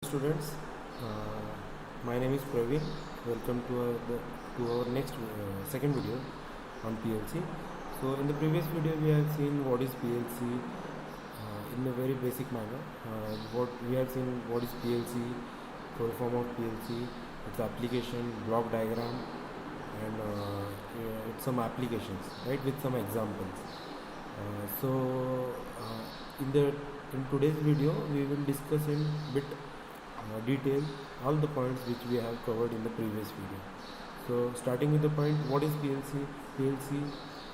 Students, uh, my name is Praveen. Welcome to our next second video on PLC. So in the previous video we have seen what is PLC in a very basic manner. What we have seen what is PLC, full form of PLC, its application, block diagram, and it's some applications, right, with some examples. So in the in today's video we will discuss in bit detail all the points which we have covered in the previous video. So starting with the point, what is PLC? PLC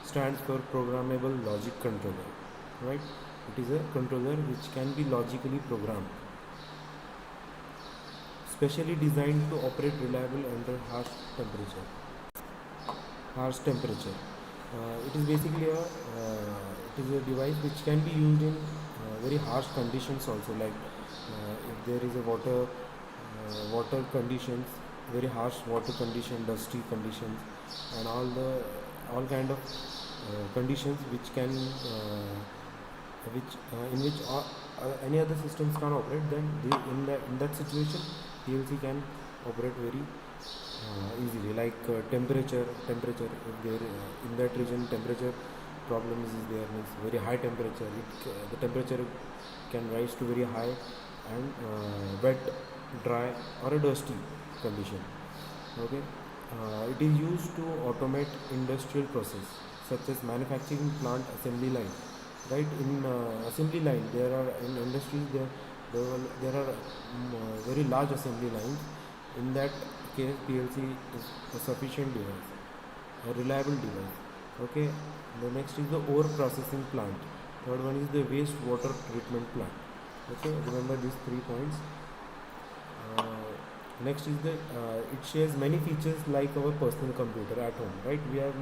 stands for Programmable Logic Controller, right? It is a controller which can be logically programmed, specially designed to operate reliably under harsh temperature. It is basically a device which can be used in very harsh conditions also, like if there is a water conditions, very harsh water condition, dusty conditions, and all kind of conditions which can in which any other systems can operate. Then in that situation PLC can operate very easily, like temperature. If there in that region temperature problem is there, means very high temperature, the temperature can rise to very high, and wet, dry, or a dusty condition. Okay, it is used to automate industrial process such as manufacturing plant assembly line. Right, in assembly line, there are in industries there are very large assembly lines. In that case PLC is a sufficient device, a reliable device. Okay, the next is the ore processing plant. Third one is the waste water treatment plant. Okay, remember these 3 points. Next is the it shares many features like our personal computer at home, right? We have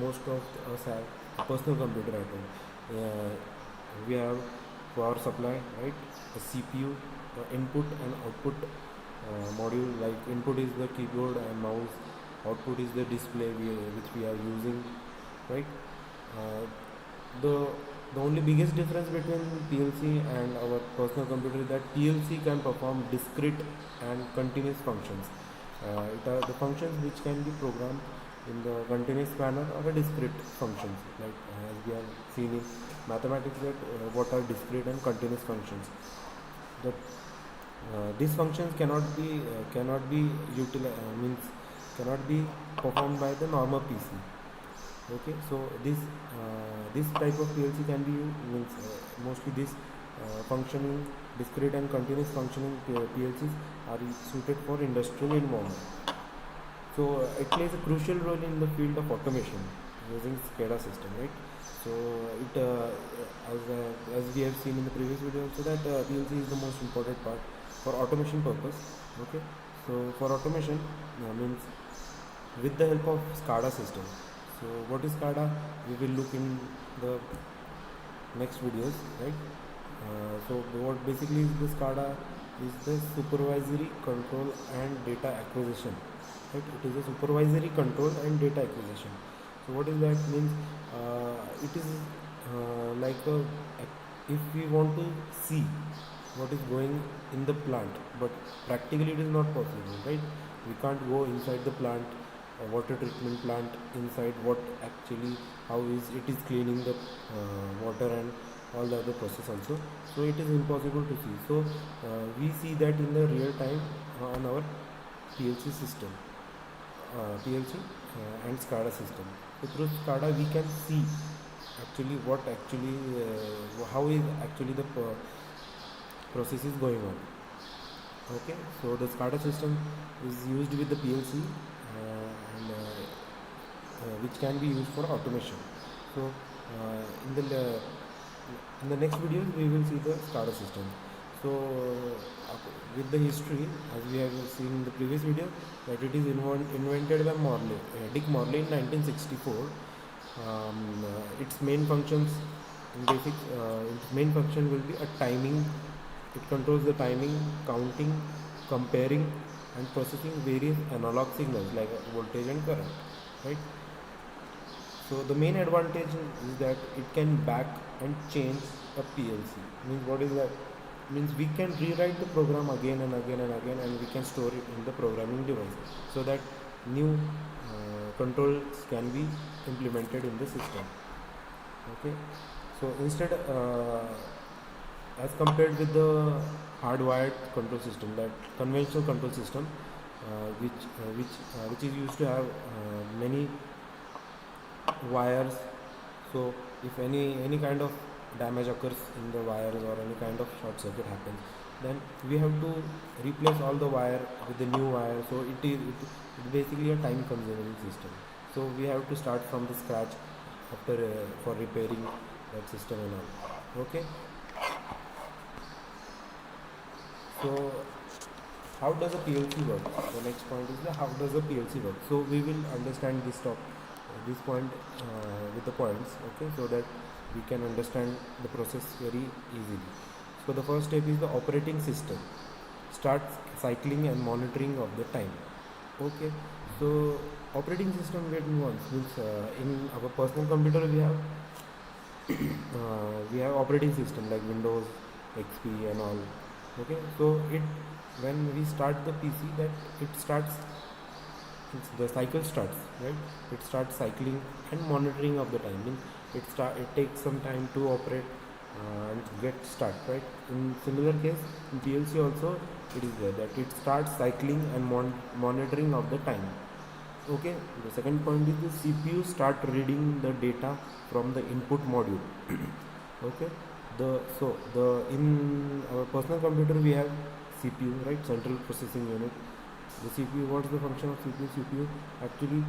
most of us have a personal computer at home. We have power supply, right? A CPU, input and output module. Like input is the keyboard and mouse, output is the display which we are using, right? The only biggest difference between PLC and our personal computer is that PLC can perform discrete and continuous functions. It are the functions which can be programmed in the continuous manner or a discrete functions, like as we have seen in mathematics that what are discrete and continuous functions. That these functions cannot be performed by the normal PC. Okay, so this type of PLC can be used, mostly this functioning discrete and continuous functioning PLCs are suited for industrial environment. So it plays a crucial role in the field of automation using SCADA system, right? So it as we have seen in the previous video also, that PLC is the most important part for automation purpose. Okay, so for automation means with the help of SCADA system. So what is SCADA? We will look in the next videos, right? So what basically is the SCADA is the supervisory control and data acquisition, right? It is a supervisory control and data acquisition. So what is that means? It is like if we want to see what is going in the plant, but practically it is not possible, right? We can't go inside the plant, water treatment plant, inside what actually how is it is cleaning the water and all the other process also. So it is impossible to see. So we see that in the real time on our PLC system, PLC and SCADA system. So through SCADA we can see actually what actually how is actually the process is going on. Okay, so the SCADA system is used with the PLC and which can be used for automation. So in the next video we will see the SCADA system. So with the history, as we have seen in the previous video, that it is invented by Dick Morley in 1964. Its main functions its main function will be a timing. It controls the timing, counting, comparing, and processing various analog signals like voltage and current, right? So the main advantage is that it can back and change a PLC. Means what is that? means we can rewrite the program again and again and again, and we can store it in the programming device so that new controls can be implemented in the system. Okay, so instead as compared with the hardwired control system, that conventional control system, which is used to have many wires. So if any kind of damage occurs in the wires or any kind of short circuit happens, then we have to replace all the wire with the new wire. So it's basically a time consuming system. So we have to start from the scratch after for repairing that system and all. Okay, so how does a PLC work? The next point is how does a PLC work? So we will understand this point with the points, okay, so that we can understand the process very easily. So the first step is the operating system starts cycling and monitoring of the time. Okay, so operating system means in our personal computer we have operating system like Windows, XP and all. Okay, so when we start the PC, that the cycle starts, right? It starts cycling and monitoring of the time. Means it takes some time to operate and get start, right? In similar case in PLC also it is there that it starts cycling and monitoring of the time. Okay, the second point is the CPU start reading the data from the input module. Okay, in our personal computer we have CPU, right? Central processing unit. The CPU, what's the function of CPU? CPU actually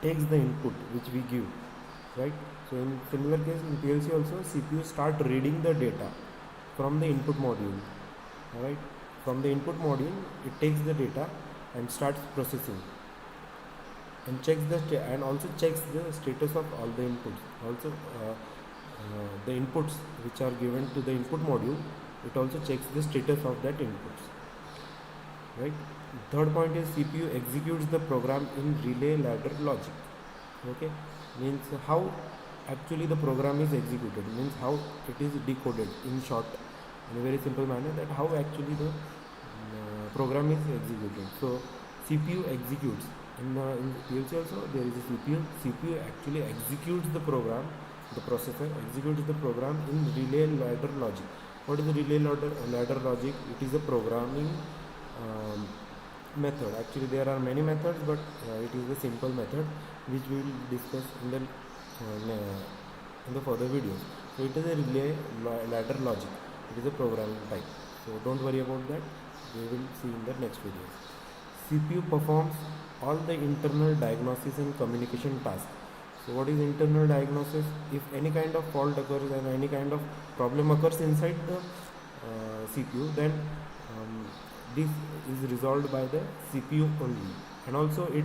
takes the input which we give, right? So in similar case in PLC also, CPU start reading the data from the input module. All right, from the input module it takes the data and starts processing and also checks the status of all the inputs. Also the inputs which are given to the input module, it also checks the status of that inputs, right? Third point is CPU executes the program in relay ladder logic. Okay, means how actually the program is executed, means how it is decoded, in short, in a very simple manner, that how actually the program is executed. So CPU executes in PLC also there is a CPU actually executes the program. The processor executes the program in relay ladder logic. What is the relay ladder logic? It is a programming method. Actually there are many methods, but it is the simple method which we will discuss in the further videos. So it is a relay ladder logic. It is a programming type. So don't worry about that. We will see in the next video. CPU performs all the internal diagnosis and communication tasks. So what is internal diagnosis? If any kind of fault occurs and any kind of problem occurs inside the CPU, then this is resolved by the CPU only. And also it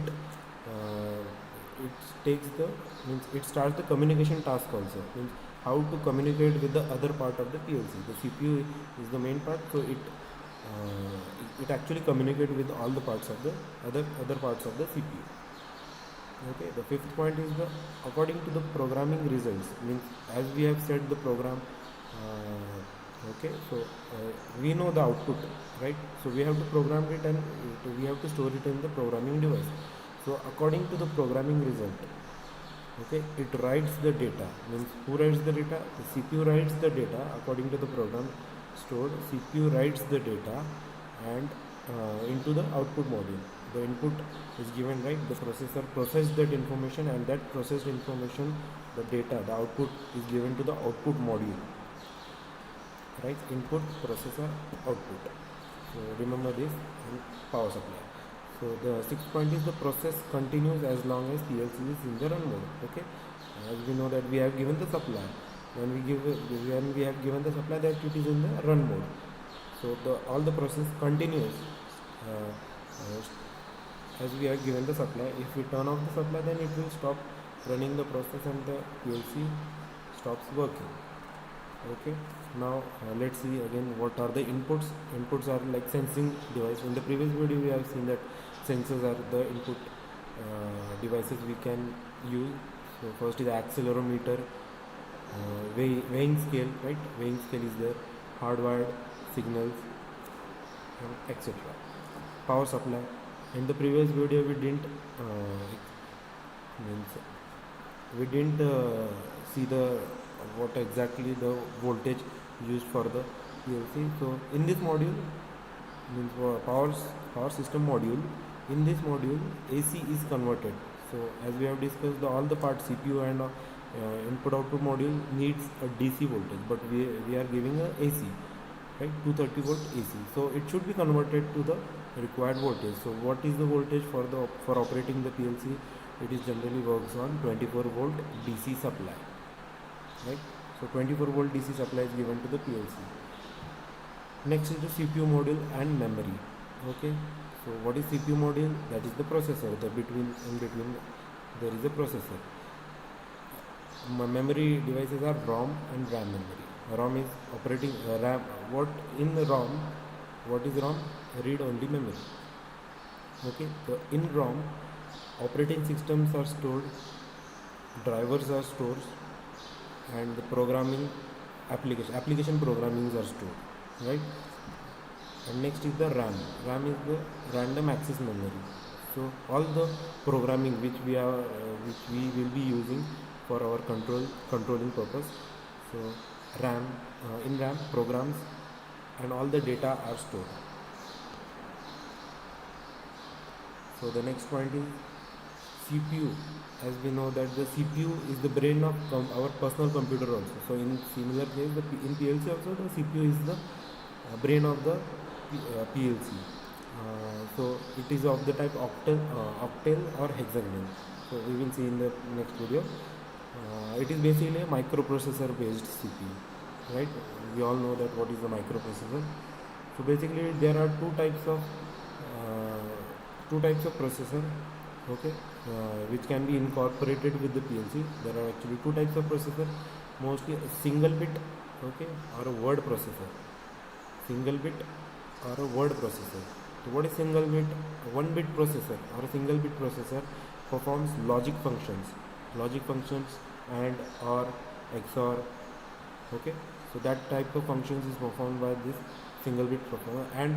starts the communication task also. Means how to communicate with the other part of the PLC. The CPU is the main part, so it actually communicates with all the parts of the other parts of the CPU. Okay, the fifth point is according to the programming results. Means as we have said the program. Okay, so we know the output, right? So we have to program it and we have to store it in the programming device. So according to the programming result, okay, it writes the data. Means who writes the data? The CPU writes the data according to the program stored. CPU writes the data and into the output module. The input is given, right? The processor processes that information, and that processed information, the data, the output is given to the output module, right? Input, processor, output. So remember this in power supply. So the sixth point is the process continues as long as PLC is in the run mode. Okay, as we know that we have given the supply. When we have given the supply, that it is in the run mode. So all the process continues as we have given the supply. If we turn off the supply, then it will stop running the process and the PLC stops working. Okay, now let's see again what are the inputs. Inputs are like sensing device. In the previous video we have seen that sensors are the input devices we can use. So first is the accelerometer, weighing scale, right? Weighing scale is there. hardwired signals, and etc. Power supply. In the previous video means we didn't see the what exactly the voltage used for the PLC. So in this module, means power system module, in this module AC is converted. So as we have discussed, all the parts CPU and input output module needs a DC voltage, but we are giving a AC, right, 230 volt AC. So it should be converted to the required voltage. So what is the voltage for operating the PLC? It is generally works on 24 volt DC supply, right? So 24 volt DC supply is given to the PLC. Next is the CPU module and memory. Okay, so what is CPU module? That is the processor. In between there is a processor. Memory devices are ROM and RAM memory. ROM is operating RAM. What in the ROM? What is ROM? Read only memory. Okay, so in ROM, operating systems are stored, drivers are stored, and the programming application programmings are stored, right? And next is the RAM. RAM is the random access memory. So all the programming which we will be using for our controlling purpose. So RAM, in RAM programs and all the data are stored. So the next point is CPU. As we know that the CPU is the brain of our personal computer also. So in similar case, in PLC also the CPU is the brain of the PLC. So it is of the type octal or hexagonal. So we will see in the next video. It is basically a microprocessor based CPU, right? We all know that what is a microprocessor. So basically there are two types of processor, okay, which can be incorporated with the PLC. There are actually two types of processor, mostly a single bit, okay, or a word processor. Single bit or a word processor. So what is single bit? A 1 bit processor or a single bit processor performs logic functions and or XOR, okay. So that type of functions is performed by this single bit processor. And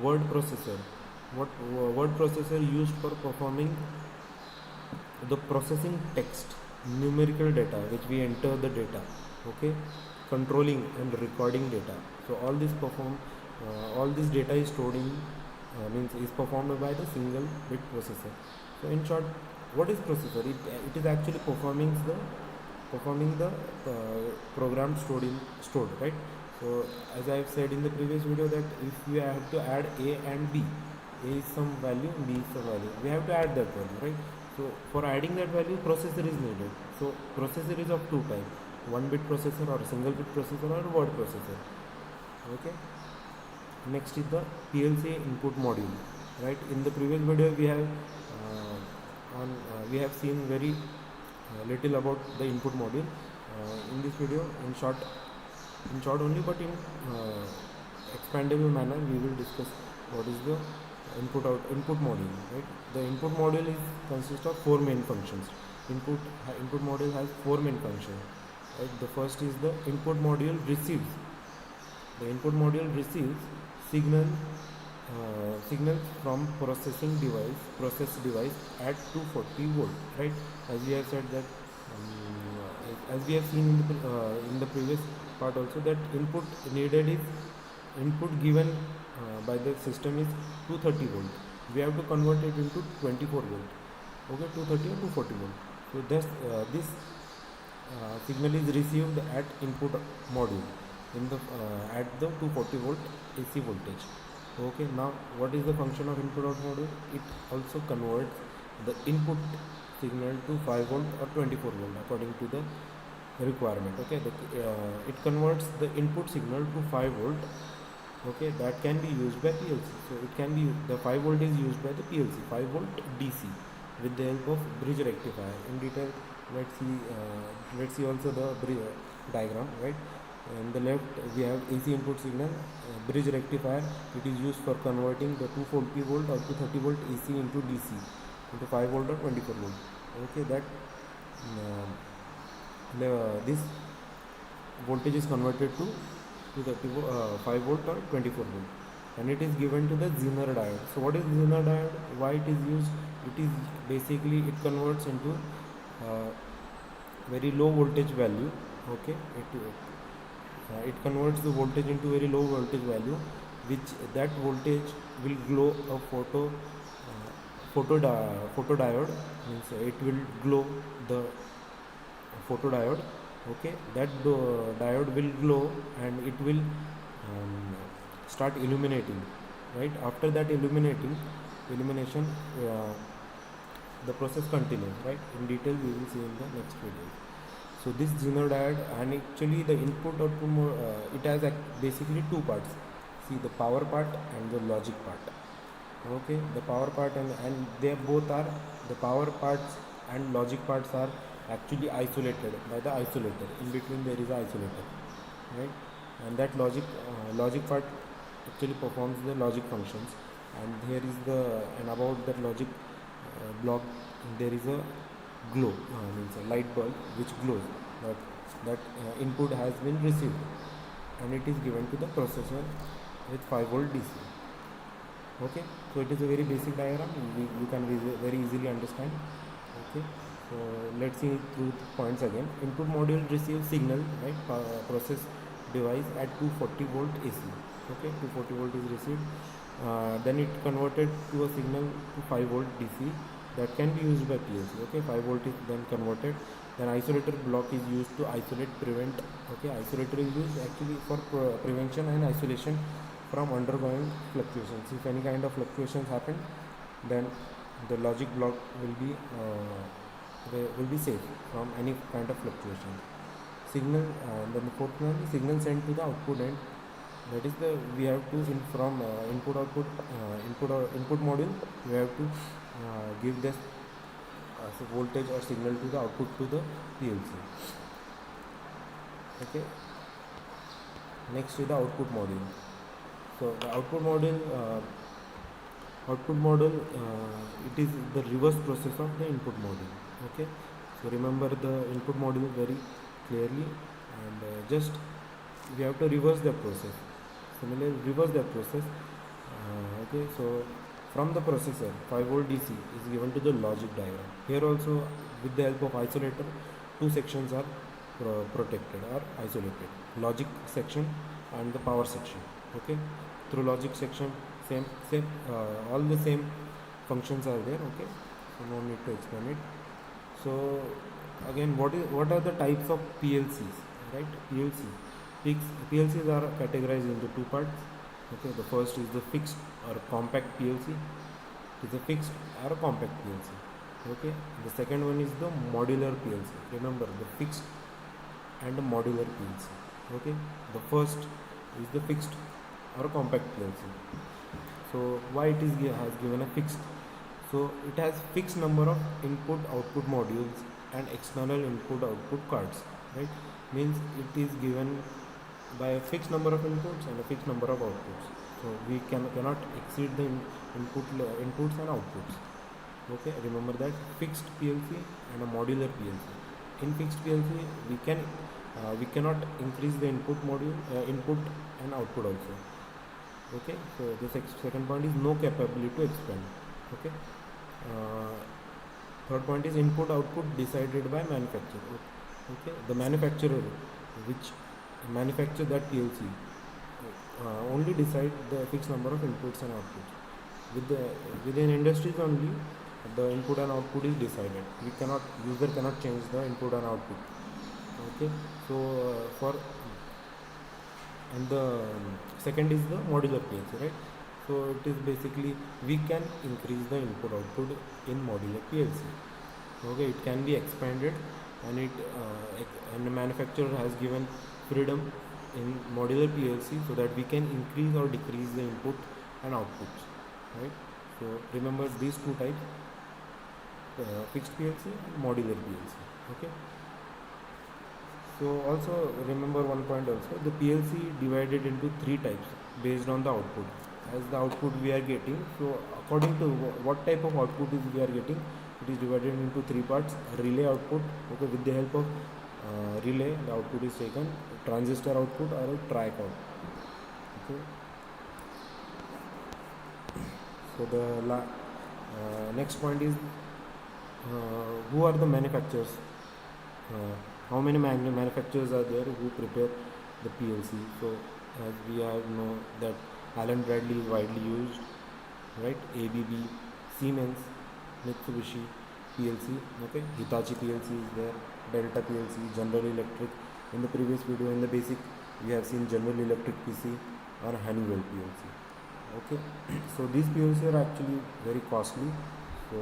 word processor, what word processor used for performing the processing text, numerical data which we enter the data, okay, controlling and recording data. So all this data is stored in is performed by the single bit processor. So in short, what is processor? It is actually performing the program stored, right? So as I have said in the previous video that if we have to add A and B, A is some value, B is some value, we have to add that value, right? So for adding that value, processor is needed. So processor is of two types: 1 bit processor or a single bit processor or a word processor. Okay. Next is the PLC input module, right? In the previous video we have seen very little about the input module. In this video, in short only, but in expandable manner, we will discuss what is the input module, right? The input module consists of 4 main functions. Input module has 4 main functions, right? The first is the input module receives. The input module receives signals from process device at 240 volt, right? As we have said that as we have seen in the previous part also, that input given by the system is 230 volt. We have to convert it into 24 volt, okay, 230 or 240 volt. So this signal is received at input module at the 240 volt AC voltage. Okay, now what is the function of input out module? It also converts the input signal to 5 volt or 24 volt according to the requirement. Okay, it converts the input signal to 5 volt. Okay, that can be used by PLC. So it can be the 5 volt is used by the PLC, 5 volt DC, with the help of bridge rectifier. In detail, let's see also the diagram, right? On the left we have AC input signal, bridge rectifier. It is used for converting the 240 volt or 230 volt AC into DC, into 5 volt or 24 volt. Okay, that this voltage is converted to to 5 volt or 24 volt, and it is given to the Zener diode. So what is Zener diode? Why it is used? It is basically, it converts into very low voltage value. Okay, it converts the voltage into very low voltage value, which that voltage will glow a photodiode, means it will glow the photodiode. Okay, that diode will glow and it will start illuminating, right? After that illumination, the process continues, right? In detail we will see in the next video. So this Zener diode, and actually the input output it has basically two parts. See, the power part and the logic part. Okay, the power part and they both are, the power parts and logic parts are actually isolated by the isolator. In between there is an isolator, right? And that logic part actually performs the logic functions. And here is the, and about that logic block, there is a glow, means a light bulb which glows, that input has been received, and it is given to the processor with 5 volt DC. Okay, so it is a very basic diagram, you can very easily understand. Okay, so let's see through the points again. Input module receives signal, right? Process device at 240 volt AC. Okay, 240 volt is received, then it converted to a signal to 5 volt DC that can be used by PLC. Okay, 5 volt is then converted, then isolator block is used to isolate, prevent. Okay, isolator is used actually for prevention and isolation from undergoing fluctuations. If any kind of fluctuations happen, then the logic block will be safe from any kind of fluctuation. Signal, then the fourth one is signal sent to the output end. That is the, we have to from input module, we have to give this voltage or signal to the output to the PLC. Okay, next is the output module. So the output module, it is the reverse process of the input module. Okay, so remember the input module very clearly, and just we have to reverse the process. Similarly, reverse the process. Okay, so from the processor, 5 volt DC is given to the logic diagram. Here also, with the help of isolator, two sections are protected or isolated: logic section and the power section. Okay, through logic section, same all the same functions are there. Okay, so no need to explain it. So again, what are the types of PLCs? Right, PLCs are categorized into two parts. Okay, the first is the fixed or compact PLC. It is a fixed or a compact PLC. Okay, the second one is the modular PLC. Remember, the fixed and the modular PLC. Okay, the first is the fixed or a compact PLC. So why it has given a fixed? So it has fixed number of input output modules and external input output cards, right? Means it is given by a fixed number of inputs and a fixed number of outputs. So we cannot exceed the inputs and outputs. Okay, remember that. Fixed PLC and a modular PLC. In fixed PLC, we cannot increase the input and output also. Okay, so the second point is no capability to expand. Okay, third point is input output decided by manufacturer. Okay, the manufacturer which manufacture that PLC only decide the fixed number of inputs and outputs. Within industries only, the input and output is decided. User cannot change the input and output. Okay, so and the second is the modular PLC, right? So it is basically, we can increase the input output in modular PLC. Okay, it can be expanded, and the manufacturer has given freedom in modular PLC so that we can increase or decrease the input and outputs, right? So remember these two types, fixed PLC and modular PLC. Okay, so also remember one point also, the PLC divided into three types based on the output. As the output we are getting, so according to what type of output we are getting, it is divided into three parts: relay output. Okay, with the help of relay, the output is taken, transistor output or a triac output. Okay. So the next point is who are the manufacturers? How many manufacturers are there who prepare the PLC? So as we have know that Allen Bradley is widely used, right? ABB, Siemens, Mitsubishi PLC, okay? Hitachi PLC is there, Delta PLC, General Electric. In the previous video, in the basic, we have seen General Electric PC or Honeywell PLC. Okay, so these PLC are actually very costly. So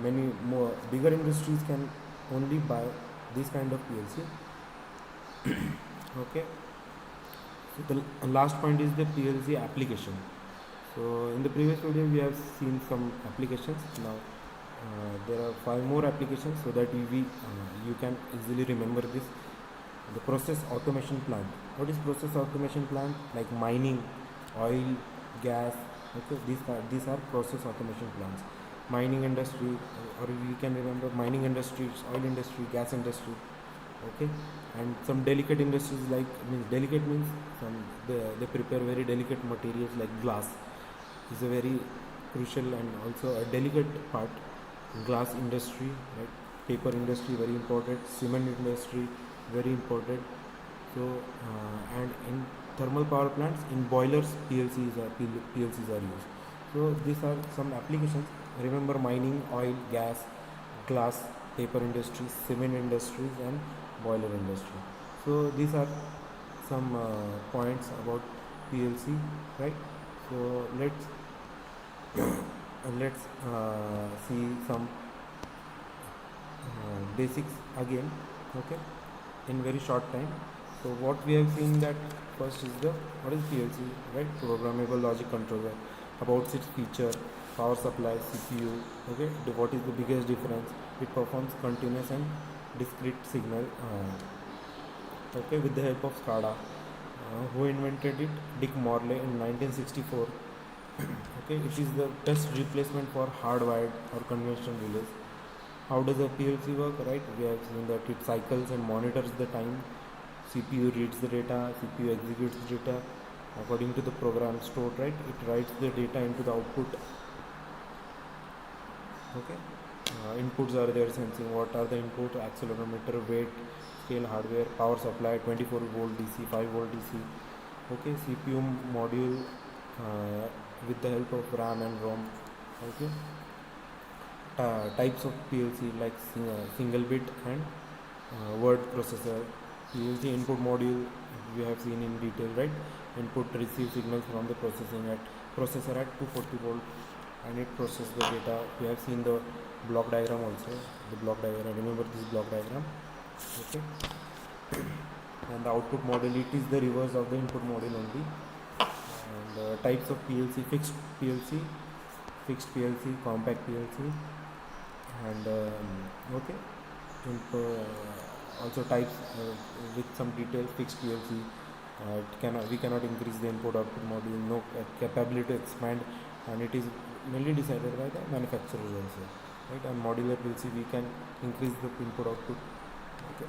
many more bigger industries can only buy this kind of PLC. Okay, so the last point is the PLC application. So in the previous video we have seen some applications. Now there are 5 more applications so that you can easily remember this. The process automation plant. What is process automation plant? Like mining, oil, gas. Okay, these are process automation plants. Mining industry, or we can remember mining industries, oil industry, gas industry. Okay, and some delicate industries, like delicate means they prepare very delicate materials like glass. Is a very crucial and also a delicate part. Glass industry, right? Paper industry, very important. Cement industry, very important. So and in thermal power plants, in boilers, PLCs are used. So these are some applications. Remember mining, oil, gas, glass, paper industries, cement industries, and boiler industry. So these are some points about PLC, right? So let's see some basics again. Okay, in very short time. So what we have seen that first is what is PLC, right? Programmable logic controller. About its feature, power supply, CPU. Okay, what is the biggest difference? It performs continuous and discrete signal. Okay, with the help of SCADA. Who invented it? Dick Morley in 1964. Okay, it is the best replacement for hardwired or conventional relays. How does a PLC work? Right, we have seen that it cycles and monitors the time. CPU reads the data, CPU executes the data according to the program stored, right? It writes the data into the output. Okay, inputs are there sensing. What are the input? Accelerometer, weight, scale, hardware, power supply, 24 volt DC, 5 volt DC. Okay, CPU module with the help of RAM and ROM. Okay, types of PLC like single bit and word processor. PLC input module we have seen in detail, right? Input receive signals from the processor at 240 volt, and it processes the data. We have seen the block diagram also. The block diagram. Remember this block diagram. Okay. And the output module, it is the reverse of the input module only. And types of PLC: fixed PLC, compact PLC, and okay. Also types with some detail. Fixed PLC, we cannot increase the input output module, no capability to expand, and it is mainly decided by the manufacturer also, right? And modular PLC, we can increase the input output. Okay.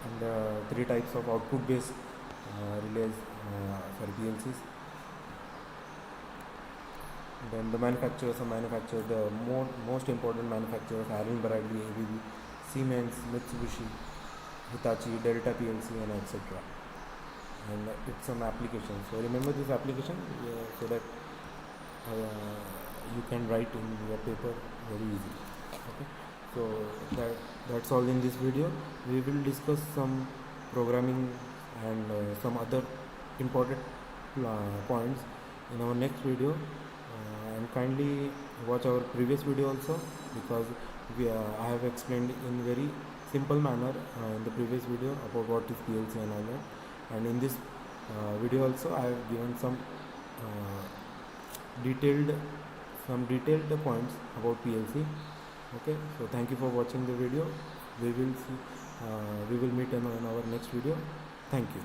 And 3 types of output based relays for PLCs. Then the manufacturers the most important manufacturers: Allen Bradley, ABB, Siemens, Mitsubishi, Hitachi, Delta PLC, and etc. And it's some applications. So remember this application so that you can write in your paper very easily. Okay. So that's all in this video. We will discuss some programming and some other important points in our next video. And kindly watch our previous video also, because I have explained in very simple manner in the previous video about what is PLC and all that. And in this video also I have given some detailed points about PLC. Okay, so thank you for watching the video. We will meet in our next video. Thank you.